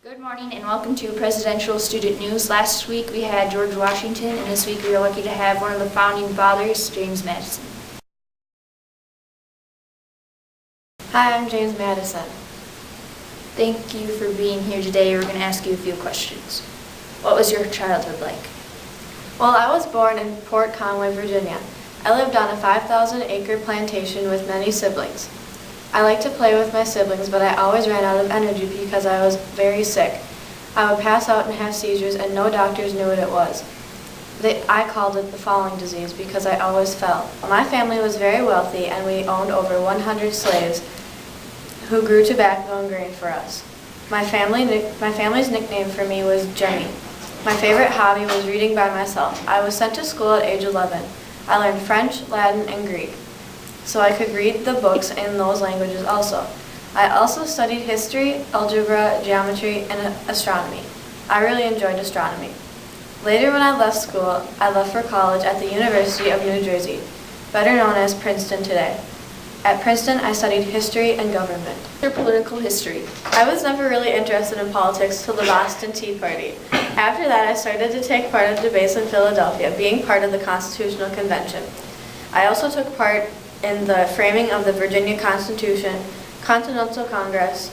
Good morning and welcome to Presidential Student News. Last week we had George Washington, and this week we are lucky to have one of the founding fathers, James Madison. Hi, I'm James Madison. Thank you for being here today. We're going to ask you a few questions. What was your childhood like? Well, I was born in Port Conway, Virginia. I lived on a 5,000-acre plantation with many siblings. I liked to play with my siblings, but I always ran out of energy because I was very sick. I would pass out and have seizures, and no doctors knew what it was. I called it the falling disease because I always fell. My family was very wealthy, and we owned over 100 slaves who grew tobacco and grain for us. My family's nickname for me was Jenny. My favorite hobby was reading by myself. I was sent to school at age 11. I learned French, Latin, and Greek, so I could read the books in those languages also. I also studied history, algebra, geometry, and astronomy. I really enjoyed astronomy. Later when I left school, I left for college at the University of New Jersey, better known as Princeton today. At Princeton, I studied history and government. Your political history. I was never really interested in politics till the Boston Tea Party. After that, I started to take part in debates in Philadelphia, being part of the Constitutional Convention. I also took part in the framing of the Virginia Constitution, Continental Congress,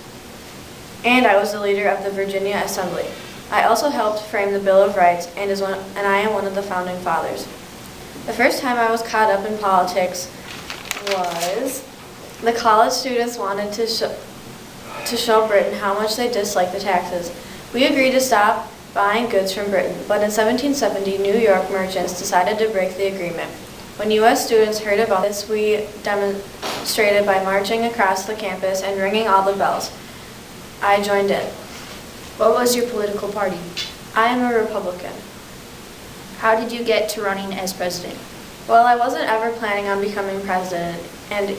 and I was the leader of the Virginia Assembly. I also helped frame the Bill of Rights, and I am one of the founding fathers. The first time I was caught up in politics was the college students wanted to show Britain how much they disliked the taxes. We agreed to stop buying goods from Britain, but in 1770, New York merchants decided to break the agreement. When U.S. students heard about this, we demonstrated by marching across the campus and ringing all the bells. I joined in. What was your political party? I am a Republican. How did you get to running as president? Well, I wasn't ever planning on becoming president, and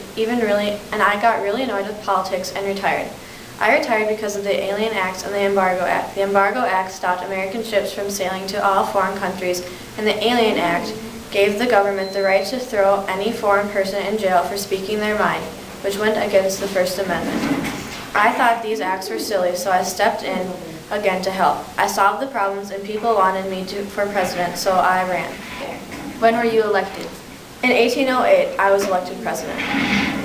I got really annoyed with politics and retired. I retired because of the Alien Acts and the Embargo Act. The Embargo Act stopped American ships from sailing to all foreign countries, and the Alien Act gave the government the right to throw any foreign person in jail for speaking their mind, which went against the First Amendment. I thought these acts were silly, so I stepped in again to help. I solved the problems, and people wanted me for president, so I ran. When were you elected? In 1808, I was elected president.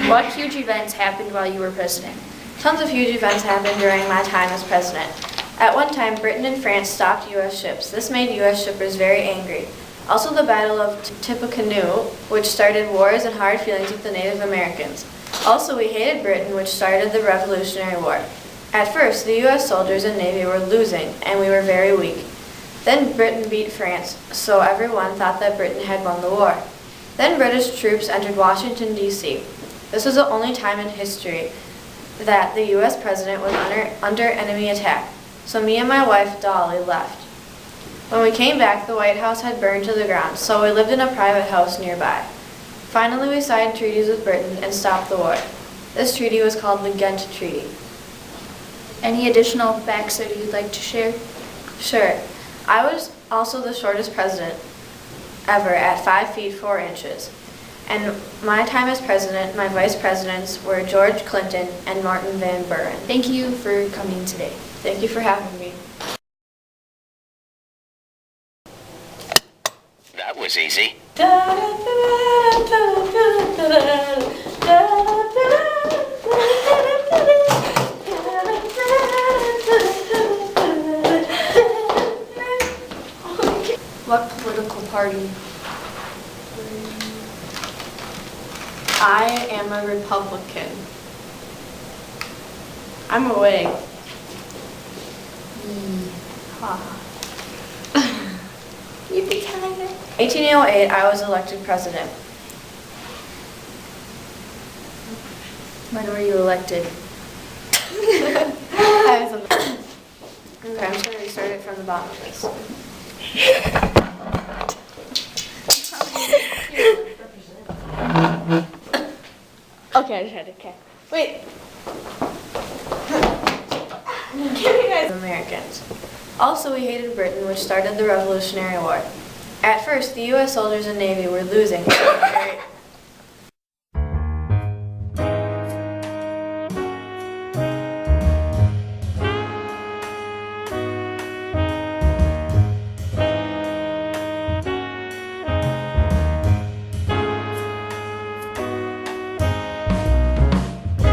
What huge events happened while you were president? Tons of huge events happened during my time as president. At one time, Britain and France stopped U.S. ships. This made U.S. shippers very angry. Also, the Battle of Tippecanoe, which started wars and hard feelings with the Native Americans. Also, we hated Britain, which started the Revolutionary War. At first, the U.S. soldiers and Navy were losing, and we were very weak. Then Britain beat France, so everyone thought that Britain had won the war. Then British troops entered Washington, D.C. This was the only time in history that the U.S. president was under enemy attack, so me and my wife, Dolly, left. When we came back, the White House had burned to the ground, so we lived in a private house nearby. Finally, we signed treaties with Britain and stopped the war. This treaty was called the Ghent Treaty. Any additional facts that you'd like to share? Sure. I was also the shortest president ever at 5 feet 4 inches. And my time as president, my vice presidents were George Clinton and Martin Van Buren. Thank you for coming today. Thank you for having me. That was easy. What political party? I am a Republican. I'm a Whig. You be kind of. 1808, I was elected president. When were you elected? Okay, I'm just going to restart it from the bottom of this. Okay, I just had to, okay. Wait. Give you guys Americans. Also, we hated Britain, which started the Revolutionary War. At first, the U.S. soldiers and Navy were losing.